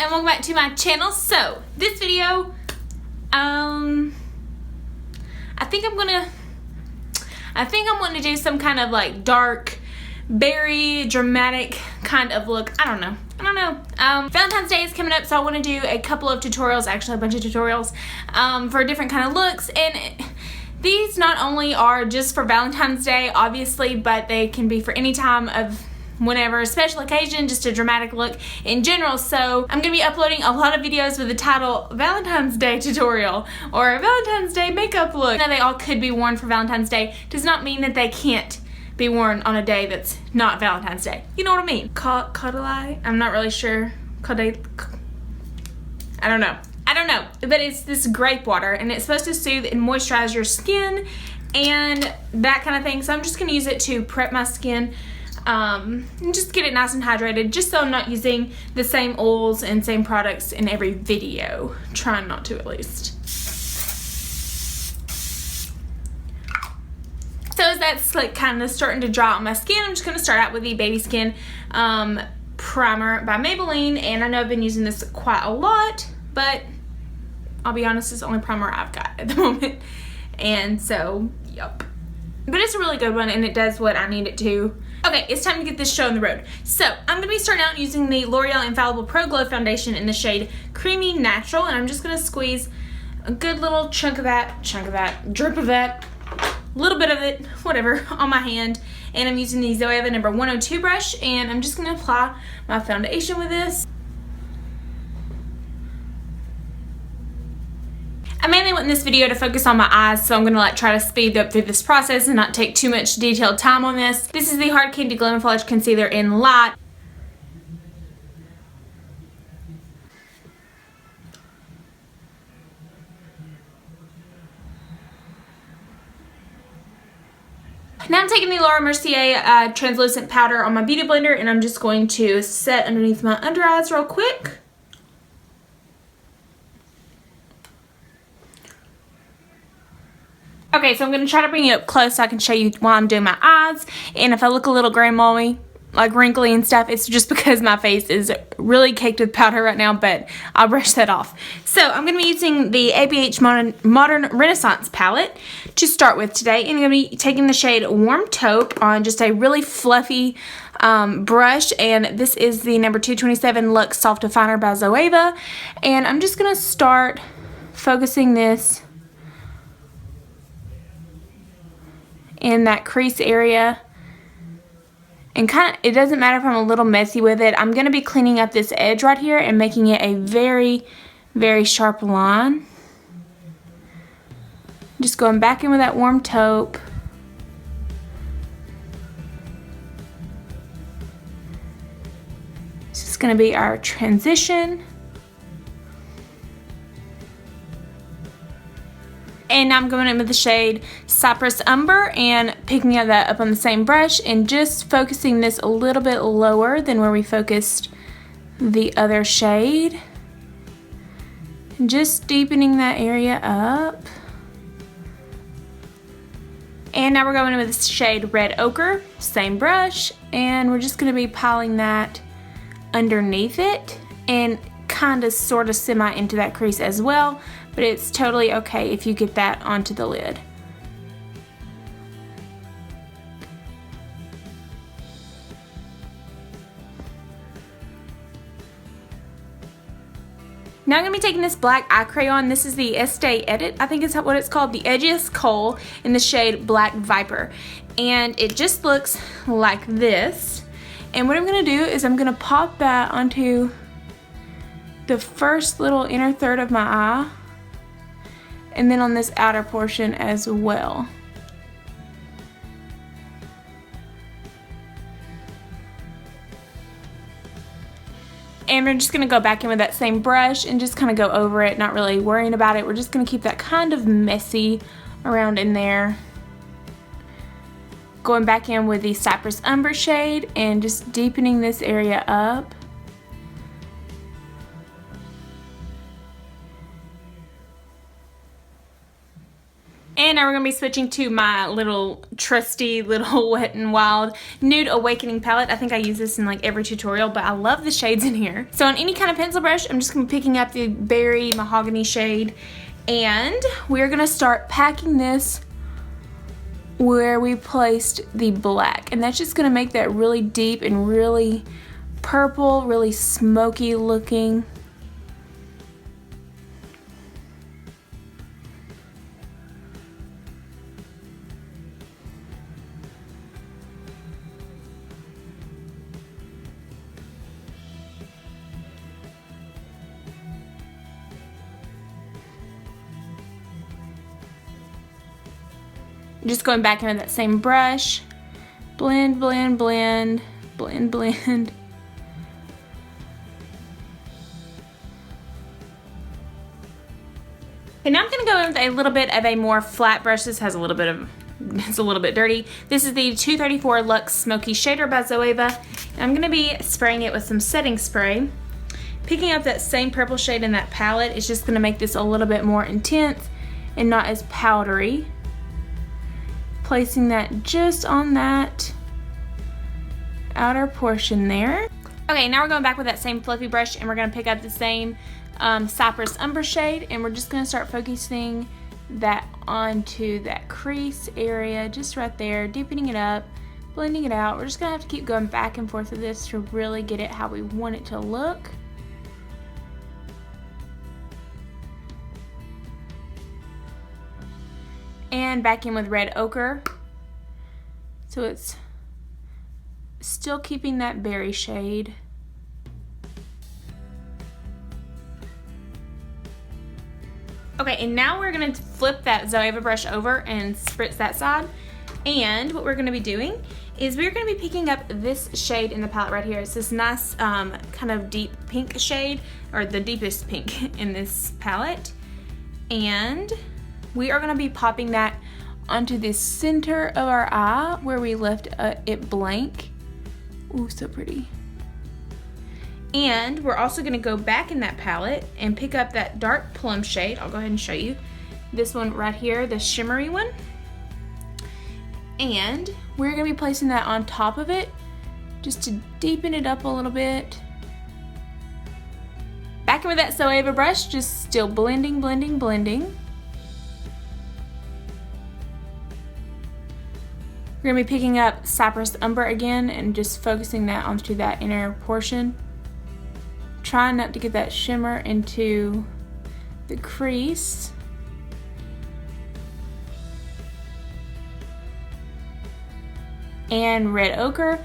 and welcome back to my channel. So this video, I think I'm gonna do some kind of like dark, very dramatic kind of look. I don't know. Valentine's Day is coming up, so I want to do a couple of tutorials, actually a bunch of tutorials, for different kind of looks. And these not only are just for Valentine's Day, obviously, but they can be for any time of whenever, a special occasion, just a dramatic look in general. So I'm going to be uploading a lot of videos with the title Valentine's Day tutorial or Valentine's Day makeup look. Now they all could be worn for Valentine's Day does not mean that they can't be worn on a day that's not Valentine's Day. You know what I mean? Caudalie? I'm not really sure. I don't know. But it's this grape water and it's supposed to soothe and moisturize your skin and that kind of thing. So I'm just going to use it to prep my skin and just get it nice and hydrated, just so I'm not using the same oils and same products in every video. Trying not to, at least. So as that's like kind of starting to dry on my skin, I'm just going to start out with the Baby Skin primer by Maybelline. And I know I've been using this quite a lot, but I'll be honest, it's the only primer I've got at the moment. And so, yup. But it's a really good one and it does what I need it to. Okay, it's time to get this show on the road. So, I'm going to be starting out using the L'Oreal Infallible Pro Glow Foundation in the shade Creamy Natural. And I'm just going to squeeze a good little drip of that, a little bit of it, whatever, on my hand. And I'm using the Zoeva number 102 brush. And I'm just going to apply my foundation with this. I mainly want this video to focus on my eyes, so I'm going to try to speed up through this process and not take too much detailed time on this. This is the Hard Candy Glamoflauge Concealer in Light. Now I'm taking the Laura Mercier translucent powder on my beauty blender and I'm just going to set underneath my under eyes real quick. Okay, so I'm going to try to bring you up close so I can show you while I'm doing my eyes. And if I look a little grandmommy, like wrinkly and stuff, it's just because my face is really caked with powder right now, but I'll brush that off. So I'm going to be using the ABH Modern Renaissance palette to start with today. And I'm going to be taking the shade Warm Taupe on just a really fluffy brush. And this is the number 227 Luxe Soft Definer by Zoeva. And I'm just going to start focusing this in that crease area, and kind of, it doesn't matter if I'm a little messy with it. I'm going to be cleaning up this edge right here and making it a very, very sharp line. Just going back in with that Warm Taupe. This is going to be our transition. And I'm going in with the shade Cypress Umber and picking that up on the same brush and just focusing this a little bit lower than where we focused the other shade. And just deepening that area up. And now we're going in with the shade Red Ochre, same brush, and we're just going to be piling that underneath it and kind of sort of semi into that crease as well. But it's totally okay if you get that onto the lid. Now I'm going to be taking this black eye crayon. This is the Estee Edit, I think is what it's called, the Edgiest Kohl in the shade Black Viper. And it just looks like this. And what I'm going to do is I'm going to pop that onto the first little inner third of my eye. And then on this outer portion as well. And we're just going to go back in with that same brush and just kind of go over it, not really worrying about it. We're just going to keep that kind of messy around in there. Going back in with the Cypress Umber shade and just deepening this area up. And now we're going to be switching to my little trusty little Wet n Wild Nude Awakening palette. I think I use this in like every tutorial, but I love the shades in here. So on any kind of pencil brush, I'm just going to be picking up the Berry Mahogany shade. And we're going to start packing this where we placed the black. And that's just going to make that really deep and really purple, really smoky looking. Just going back in with that same brush. Blend, blend, blend, blend, blend. Okay, now I'm going to go in with a little bit of a more flat brush. This has a little bit of, it's a little bit dirty. This is the 234 Luxe Smoky Shader by Zoeva. And I'm going to be spraying it with some setting spray. Picking up that same purple shade in that palette is just going to make this a little bit more intense and not as powdery. Placing that just on that outer portion there. Okay, now we're going back with that same fluffy brush and we're going to pick up the same Cypress Umber shade, and we're just going to start focusing that onto that crease area just right there, deepening it up, blending it out. We're just going to have to keep going back and forth with this to really get it how we want it to look. And back in with red ochre, so it's still keeping that berry shade. Okay, and now we're going to flip that Zoeva brush over and spritz that side. And what we're going to be doing is we're going to be picking up this shade in the palette right here. It's this nice kind of deep pink shade, or the deepest pink in this palette. And we are going to be popping that onto the center of our eye where we left it blank. Ooh, so pretty. And we're also going to go back in that palette and pick up that dark plum shade. I'll go ahead and show you. This one right here, the shimmery one. And we're going to be placing that on top of it just to deepen it up a little bit. Back in with that Zoeva brush, just still blending, blending, blending. We're going to be picking up Cypress Umber again and just focusing that onto that inner portion. Trying not to get that shimmer into the crease. And red ochre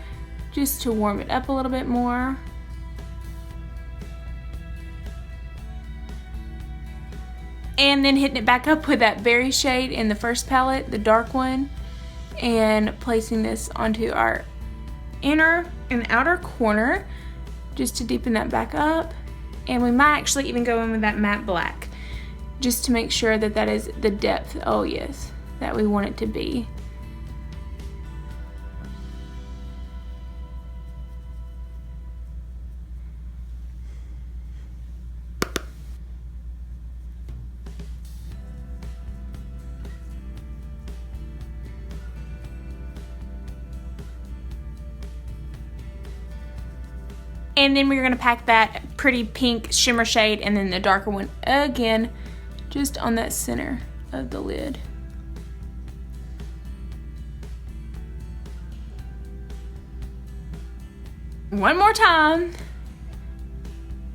just to warm it up a little bit more. And then hitting it back up with that berry shade in the first palette, the dark one. And placing this onto our inner and outer corner just to deepen that back up. And we might actually even go in with that matte black just to make sure that that is the depth, oh yes, that we want it to be. And then we're going to pack that pretty pink shimmer shade and then the darker one again, just on that center of the lid. One more time,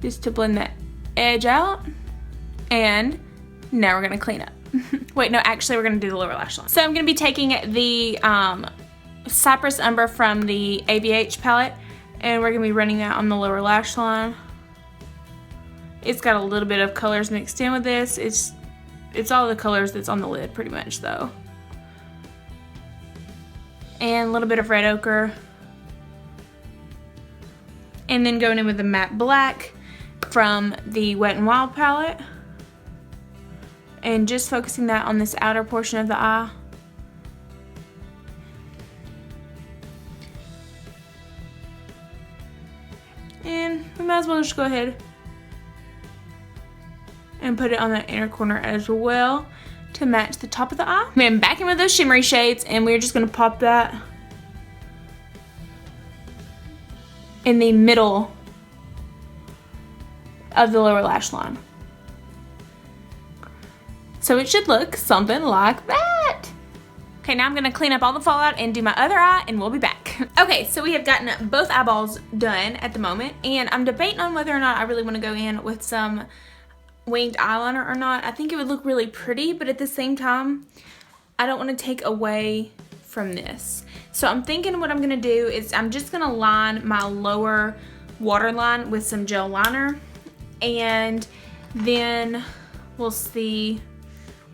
just to blend that edge out. And now we're going to clean up. Wait, no, actually we're going to do the lower lash line. So I'm going to be taking the Cypress Umber from the ABH palette, and we're going to be running that on the lower lash line. It's got a little bit of colors mixed in with this. It's all the colors that's on the lid pretty much though. And a little bit of red ochre. And then going in with the matte black from the Wet n Wild palette. And just focusing that on this outer portion of the eye. And we might as well just go ahead and put it on that inner corner as well. to match the top of the eye. I'm back in with those shimmery shades, and we're just gonna pop that in the middle of the lower lash line. So it should look something like that. Okay, now I'm gonna clean up all the fallout and do my other eye, and we'll be back. Okay, so we have gotten both eyeballs done at the moment, and I'm debating on whether or not I really wanna go in with some winged eyeliner or not. I think it would look really pretty, but at the same time, I don't wanna take away from this. So I'm thinking what I'm gonna do is I'm just gonna line my lower waterline with some gel liner, and then we'll see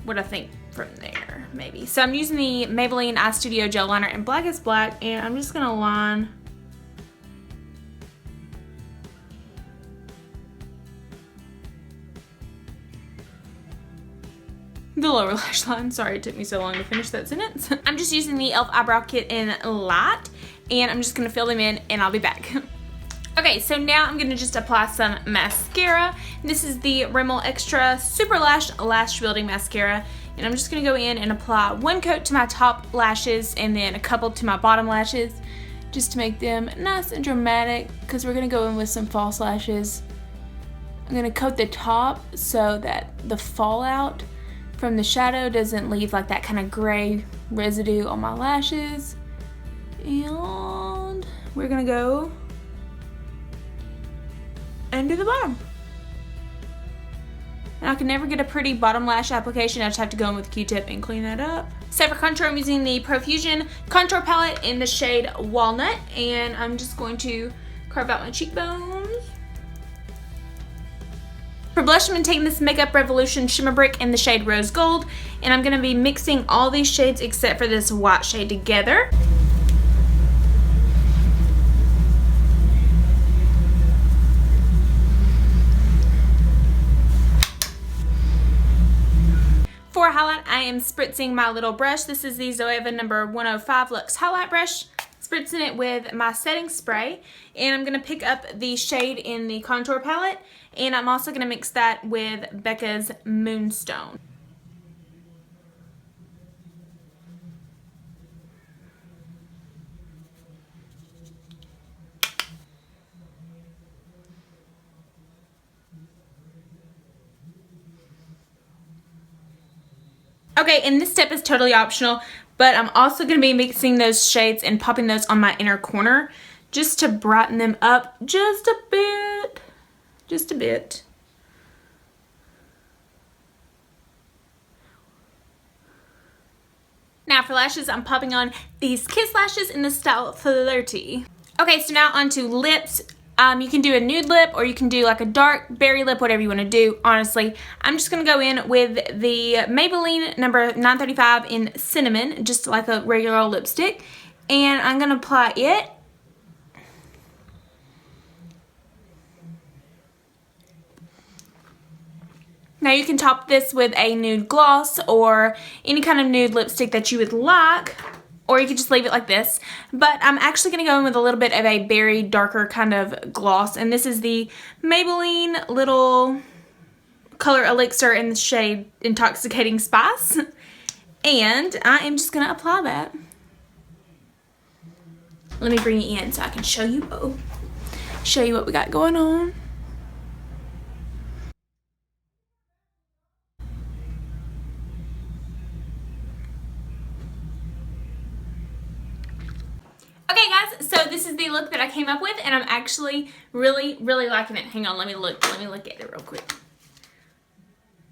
what I think from there, maybe. So I'm using the Maybelline Eye Studio Gel Liner in Black is Black, and I'm just gonna line the lower lash line. Sorry it took me so long to finish that sentence. I'm just using the e.l.f. Eyebrow Kit in Light, and I'm just gonna fill them in, and I'll be back. Okay, so now I'm gonna just apply some mascara. This is the Rimmel Extra Super Lash Building Mascara, and I'm just gonna go in and apply one coat to my top lashes and then a couple to my bottom lashes, just to make them nice and dramatic, because we're gonna go in with some false lashes. I'm gonna coat the top so that the fallout from the shadow doesn't leave like that kind of gray residue on my lashes. And we're gonna go and do the bottom. And I can never get a pretty bottom lash application. I just have to go in with a Q-tip and clean that up. So for contour, I'm using the Profusion Contour Palette in the shade Walnut, and I'm just going to carve out my cheekbones. For blush, I'm going to take this Makeup Revolution Shimmer Brick in the shade Rose Gold, and I'm going to be mixing all these shades except for this white shade together. For highlight, I am spritzing my little brush. This is the Zoeva number 105 Luxe Highlight Brush. Spritzing it with my setting spray, and I'm going to pick up the shade in the contour palette, and I'm also going to mix that with Becca's Moonstone. Okay, and this step is totally optional, but I'm also going to be mixing those shades and popping those on my inner corner just to brighten them up just a bit. Just a bit. Now for lashes, I'm popping on these Kiss lashes in the style Flirty. Okay, so now onto lips. You can do a nude lip, or you can do like a dark berry lip, whatever you want to do, honestly. I'm just going to go in with the Maybelline number 935 in Cinnamon, just like a regular old lipstick. And I'm going to apply it. Now you can top this with a nude gloss or any kind of nude lipstick that you would like. Or you could just leave it like this. But I'm actually going to go in with a little bit of a berry darker kind of gloss. And this is the Maybelline Little Color Elixir in the shade Intoxicating Spice. And I am just going to apply that. Let me bring it in so I can show you what we got going on. Okay guys, so this is the look that I came up with, and I'm actually really liking it. Hang on, let me look at it real quick.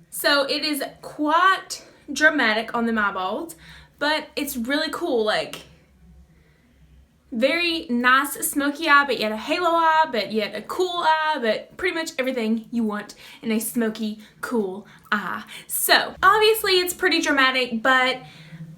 So it is quite dramatic on the eyeballs, but it's really cool, like very nice smoky eye, but yet a halo eye, but yet a cool eye, but pretty much everything you want in a smoky, cool eye. So obviously it's pretty dramatic, but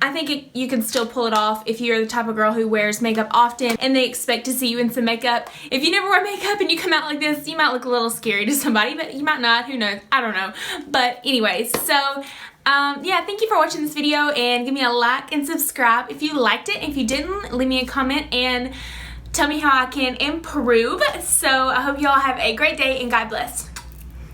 I think you can still pull it off if you're the type of girl who wears makeup often and they expect to see you in some makeup. If you never wear makeup and you come out like this, you might look a little scary to somebody, but you might not, who knows, I don't know. But anyways, so yeah, thank you for watching this video, and give me a like and subscribe if you liked it. If you didn't, leave me a comment and tell me how I can improve. So I hope you all have a great day, and God bless.